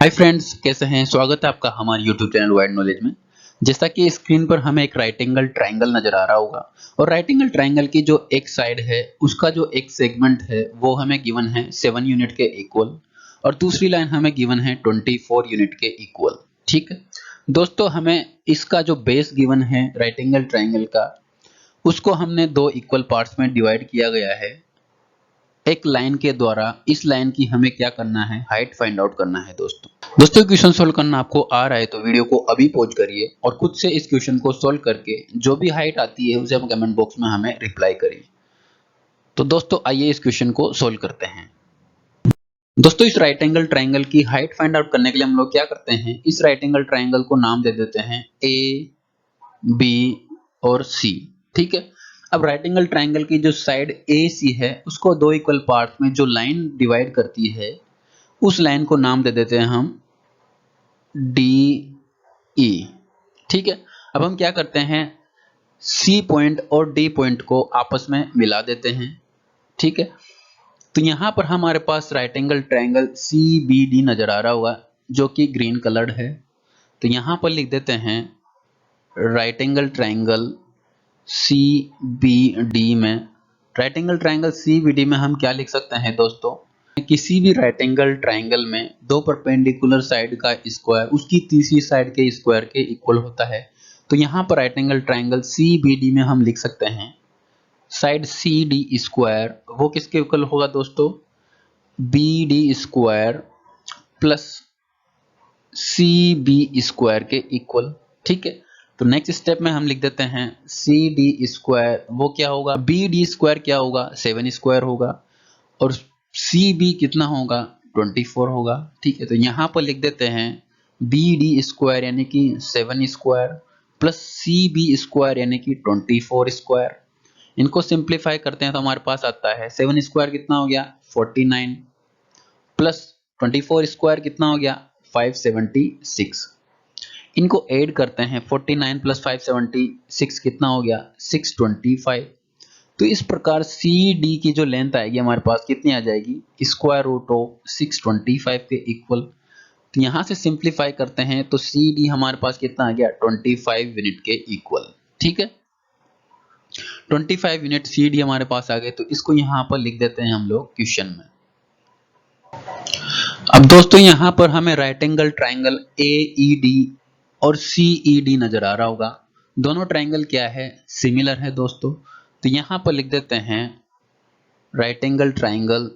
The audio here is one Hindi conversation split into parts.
हाय फ्रेंड्स, कैसे हैं। स्वागत है आपका हमारे यूट्यूब चैनल वाइड नॉलेज में। जैसा कि स्क्रीन पर हमें एक राइट एंगल ट्रायंगल नजर आ रहा होगा और राइट एंगल ट्रायंगल की जो एक साइड है उसका जो एक सेगमेंट है वो हमें गिवन है 7 यूनिट के इक्वल और दूसरी लाइन हमें गिवन है 24 यूनिट के इक्वल। ठीक है दोस्तों, हमें इसका जो बेस गिवन है राइट एंगल ट्रायंगल का उसको हमने दो इक्वल पार्ट्स में डिवाइड किया गया है एक लाइन के द्वारा। इस लाइन की हमें क्या करना है, हाइट फाइंड आउट करना है। दोस्तों क्वेश्चन सोल्व करना आपको आ रहा है तो वीडियो को अभी पॉज करिए और खुद से इस क्वेश्चन को सोल्व करके जो भी हाइट आती है उसे हम कमेंट बॉक्स में हमें रिप्लाई करिए। तो दोस्तों आइए इस क्वेश्चन को सोल्व करते हैं। दोस्तों इस राइट एंगल ट्रायंगल की हाइट फाइंड आउट करने के लिए हम लोग क्या करते हैं, इस राइट एंगल ट्रायंगल को नाम दे देते हैं ए, बी और सी। ठीक है, अब राइट एंगल ट्रायंगल की जो साइड ए सी है उसको दो इक्वल पार्ट में जो लाइन डिवाइड करती है उस लाइन को नाम दे देते हैं हम डी ई। ठीक है, अब हम क्या करते हैं, सी पॉइंट और डी पॉइंट को आपस में मिला देते हैं। ठीक है, तो यहां पर हमारे पास right angle triangle C B D नजर आ रहा होगा जो कि ग्रीन कलर्ड है। तो यहां पर लिख देते हैं right angle triangle C B D में। Right angle triangle C B D में हम क्या लिख सकते हैं दोस्तों, किसी भी राइट एंगल ट्रायंगल में दो परपेंडिकुलर साइड का स्क्वायर उसकी तीसरी साइड के स्क्वायर के इक्वल होता है। तो यहाँ पर right angle triangle C B D में हम लिख सकते हैं साइड सी डी स्क्वायर वो किसके इक्वल होगा दोस्तों, B D square plus C B square के इक्वल। ठीक है, तो नेक्स्ट स्टेप में हम लिख देते हैं सी डी स्क्वायर वो क्या होगा, बी डी स्क्वायर क्या होगा, 7 स्क्वायर होगा और सी बी कितना होगा, 24 होगा। ठीक है, तो यहां पर लिख देते हैं बी डी स्क्वायर यानी कि 7 square plus C B square यानी कि 24 स्क्वायर। इनको सिंप्लीफाई करते हैं तो हमारे पास आता है 7 स्क्वायर कितना हो गया 49 प्लस 24 स्क्वायर कितना हो गया 576। इनको ऐड करते हैं 49 प्लस 576 कितना हो गया 625। तो इस प्रकार सी डी की जो लेंथ आएगी हमारे पास कितनी आ जाएगी, स्क्वायर रूट ऑफ 625 के इक्वल। तो यहां से सिंप्लीफाई करते हैं तो सी डी हमारे पास कितना आ गया 25 यूनिट के इक्वल। ठीक है, 25 यूनिट सी डी हमारे पास आ गए तो इसको यहां पर लिख देते हैं हम लोग क्वेश्चन में। अब दोस्तों यहां पर हमें right angle triangle A E D और सी ई डी नजर आ रहा होगा। दोनों ट्रायंगल क्या है, सिमिलर है दोस्तों। तो यहां पर लिख देते हैं right angle triangle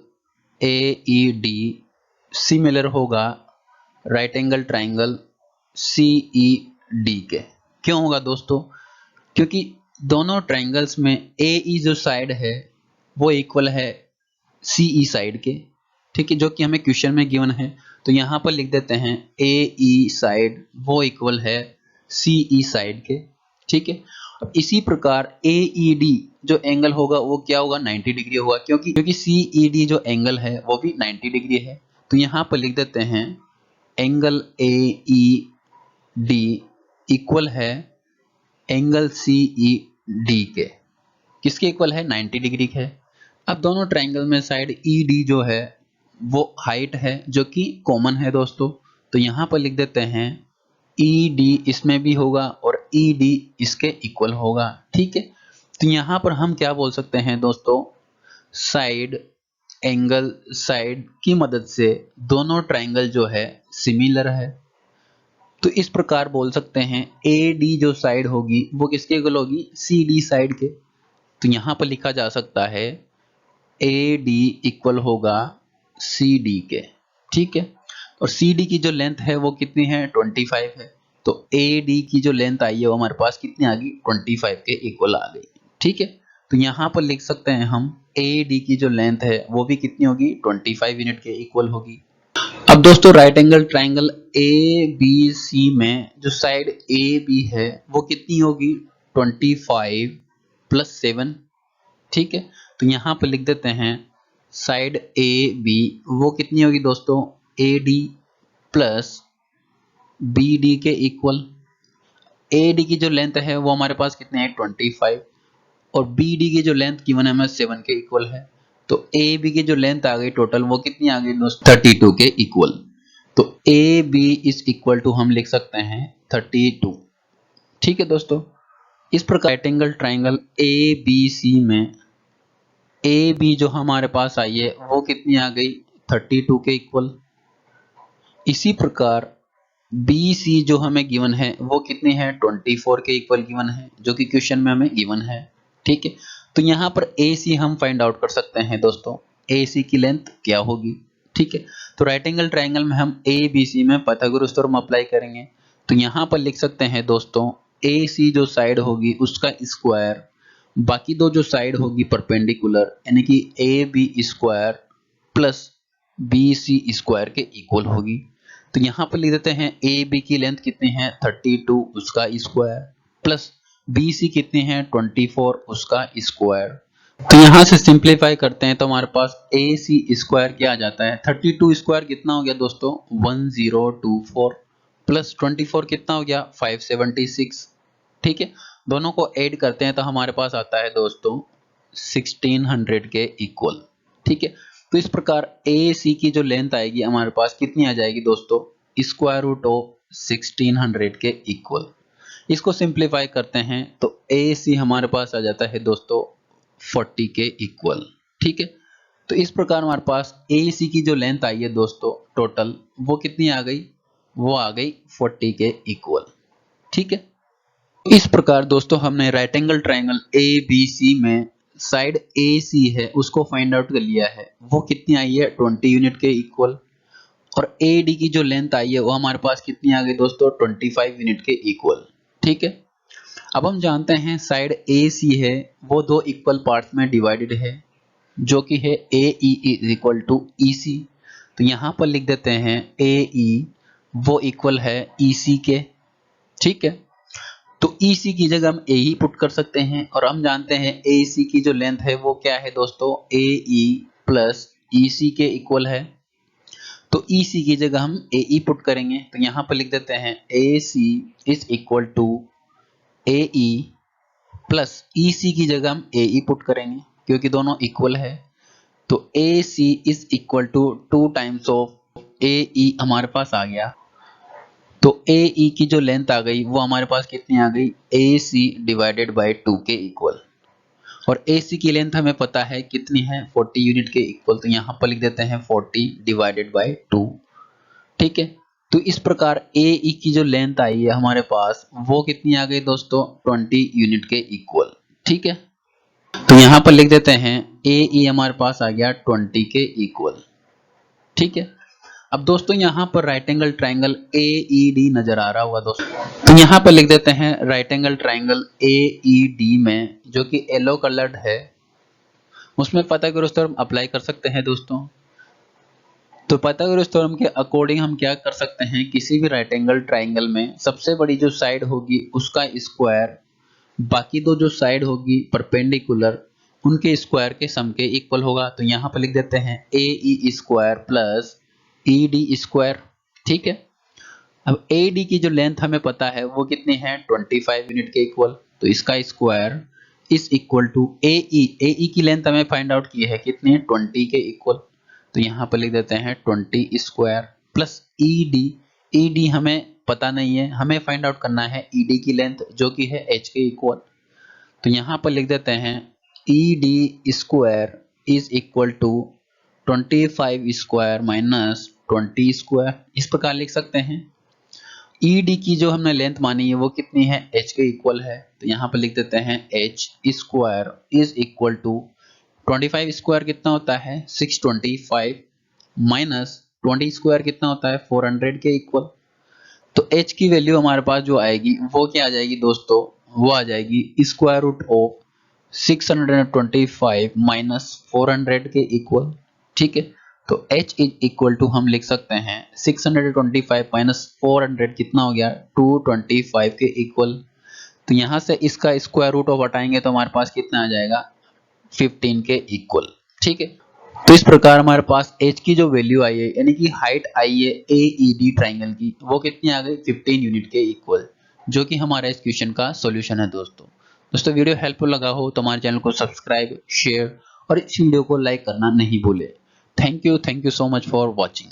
A E D similar होगा right angle triangle C E D के। क्यों होगा दोस्तों, क्योंकि दोनों ट्रायंगल्स में ए ई जो साइड है वो इक्वल है सी ई साइड के। ठीक है, जो कि हमें क्वेश्चन में गिवन है। तो यहां पर लिख देते हैं ए ई साइड वो इक्वल है सी ई साइड के। ठीक है, अब इसी प्रकार ए ई डी जो एंगल होगा वो क्या होगा 90 डिग्री होगा, क्योंकि सी ई डी जो एंगल है वो भी 90 डिग्री है। तो यहां पर लिख देते हैं angle A E D equal है एंगल सी ई डी के। किसके इक्वल है, 90 डिग्री के। अब दोनों ट्रायंगल में साइड ई डी जो है वो हाइट है जो कि कॉमन है दोस्तों। तो यहां पर लिख देते हैं ई डी इसमें भी होगा और ई डी इसके इक्वल होगा। ठीक है, तो यहां पर हम क्या बोल सकते हैं दोस्तों, साइड एंगल साइड की मदद से दोनों ट्रायंगल जो है सिमिलर है। तो इस प्रकार बोल सकते हैं ए डी जो साइड होगी वो किसके इक्वल होगी, सी डी साइड के। तो यहां पर लिखा जा सकता है ए डी इक्वल होगा सी डी के। ठीक है, और सी डी की जो लेंथ है वो कितनी है 25 है। तो ए डी की जो लेंथ आई है वो हमारे पास कितनी आ गई 25 के इक्वल आ गई। ठीक है, तो यहां पर लिख सकते हैं हम ए डी की जो लेंथ है वो भी कितनी होगी 25 यूनिट के इक्वल होगी। अब दोस्तों right angle triangle A B C में जो साइड ए बी है वो कितनी होगी 25 प्लस 7। ठीक है, तो यहां पर लिख देते हैं साइड ए बी वो कितनी होगी दोस्तों A D plus B D के इक्वल। ए डी की जो लेंथ है वो हमारे पास कितने है 25 और बी डी की जो लेंथ गिवन है हमें 7 के इक्वल है। तो ए बी की जो लेंथ आ गई टोटल वो कितनी आ गई दोस्तों 32 के इक्वल। तो A B is equal to हम लिख सकते हैं 32। ठीक है दोस्तों, इस प्रकार rectangle triangle A B C में ए बी जो हमारे पास आई है वो कितनी आ गई 32 के इक्वल। इसी प्रकार बी सी जो हमें गिवन है वो कितनी है 24 के इक्वल गिवन है, जो कि क्वेश्चन में हमें गिवन है। ठीक है, तो यहाँ पर ए सी हम फाइंड आउट कर सकते हैं दोस्तों, ए सी की लेंथ क्या होगी। ठीक है, तो राइट एंगल ट्राइंगल में हम ए बी सी में पाइथागोरस थ्योरम अप्लाई करेंगे। तो यहाँ पर लिख सकते हैं दोस्तों ए सी जो साइड होगी उसका स्क्वायर, बाकी दो जो साइड होगी परपेंडिकुलर, यानी कि A B square plus B C square के इक्वल होगी। तो यहाँ पर लिख देते हैं ए बी की लेंथ कितनी है 32 उसका स्क्वायर, प्लस बी सी कितनी है 24 उसका स्क्वायर। तो यहाँ से सिंप्लीफाई करते हैं तो हमारे पास ए सी स्क्वायर क्या आ जाता है 32 स्क्वायर कितना हो गया दोस्तों 1024, प्लस 24 कितना हो गया 576। ठीक है, दोनों को ऐड करते हैं तो हमारे पास आता है दोस्तों 1600 के इक्वल। ठीक है, तो इस प्रकार ए सी की जो लेंथ आएगी हमारे पास कितनी आ जाएगी दोस्तों स्क्वायर रूट ऑफ 1600 के इक्वल। इसको सिंप्लीफाई करते हैं तो ए सी हमारे पास आ जाता है दोस्तों 40 के इक्वल। ठीक है, तो इस प्रकार हमारे पास ए सी की जो लेंथ आई है दोस्तों टोटल वो कितनी आ गई, वो आ गई 40 के इक्वल। ठीक है, इस प्रकार दोस्तों हमने right angle triangle A B C में साइड ए सी है उसको फाइंड आउट कर लिया है, वो कितनी आई है 20 यूनिट के इक्वल। और ए डी की जो लेंथ आई है वो हमारे पास कितनी आ गई दोस्तों 25 यूनिट के इक्वल। ठीक है, अब हम जानते हैं साइड ए सी है वो दो इक्वल पार्ट्स में डिवाइडेड है, जो कि है ए ई इज इक्वल टू ई सी। तो यहाँ पर लिख देते हैं ए ई वो इक्वल है ई सी के। ठीक है, तो ई सी की जगह हम ए ही पुट कर सकते हैं, और हम जानते हैं ए सी की जो लेंथ है वो क्या है दोस्तों ए ई प्लस ई सी के इक्वल है। तो ई सी की जगह हम ए ई पुट करेंगे, तो यहाँ पर लिख देते हैं A C is equal to A E plus E C की जगह हम ए ई पुट करेंगे क्योंकि दोनों इक्वल है। तो A C is equal to 2 times of A E हमारे पास आ गया। तो ए ई की जो लेंथ आ गई वो हमारे पास कितनी आ गई ए सी डिवाइडेड बाय 2 के इक्वल, और ए सी की लेंथ हमें पता है कितनी है 40 यूनिट के इक्वल। तो यहाँ पर लिख देते हैं 40 डिवाइडेड बाय 2। ठीक है, तो इस प्रकार ए ई की जो लेंथ आई है हमारे पास वो कितनी आ गई दोस्तों 20 यूनिट के इक्वल। ठीक है, तो यहाँ पर लिख देते हैं ए ई हमारे पास आ गया 20 के इक्वल। ठीक है, अब दोस्तों यहाँ पर राइट एंगल ट्राइंगल ए ई डी नजर आ रहा होगा दोस्तों, तो यहाँ पर लिख देते हैं राइट एंगल ट्राइंगल ए ई डी में जो कि येलो कलर्ड है उसमें पाइथागोरस थ्योरम अप्लाई कर सकते हैं दोस्तों। तो पाइथागोरस थ्योरम के अकॉर्डिंग हम क्या कर सकते हैं, किसी भी राइट एंगल ट्राइंगल में सबसे बड़ी जो साइड होगी उसका स्क्वायर, बाकी दो जो साइड होगी परपेंडिकुलर उनके स्क्वायर के सम के इक्वल होगा। तो यहाँ पर लिख देते हैं A E square plus E D square. ठीक है, अब ए डी की जो लेंथ हमें पता है वो कितनी है 25 यूनिट के इक्वल, तो इसका square is equal to A ई की लेंथ हमें फाइंड आउट की है कितनी है 20 के इक्वल। तो यहाँ पर लिख देते हैं 20 स्क्वायर प्लस ई डी हमें पता नहीं है, हमें फाइंड आउट करना है ई डी की लेंथ जो कि है h के इक्वल। तो यहाँ पर लिख देते हैं E D square is equal to 25 square minus 20 square, इस प्रकार लिख सकते हैं। ई डी की जो हमने लेंथ मानी है वो कितनी है h के इक्वल है, तो यहाँ पर लिख देते हैं h square is equal to 25 square कितना होता है 625 माइनस 20 स्क्वायर कितना होता है 400 के इक्वल। तो h की वैल्यू हमारे पास जो आएगी वो क्या आ जाएगी दोस्तों, वो आ जाएगी स्क्वायर रूट ऑफ 625 माइनस 400 के इक्वल। ठीक है, तो h इज इक्वल टू हम लिख सकते हैं 625 माइनस 400 कितना हो गया 225 के इक्वल। तो यहाँ से इसका स्क्वायर रूट ऑफ हटाएंगे तो हमारे पास कितना आ जाएगा 15 के इक्वल। ठीक है, तो इस प्रकार हमारे पास h की जो वैल्यू आई है यानी कि हाइट आई है ए ई डी ट्राइंगल की वो कितनी आ गई 15 यूनिट के इक्वल, जो कि हमारा इस क्वेश्चन का सॉल्यूशन है दोस्तों वीडियो हेल्पफुल लगा हो तो हमारे चैनल को सब्सक्राइब शेयर और इस वीडियो को लाइक करना नहीं भूले। Thank you so much for watching.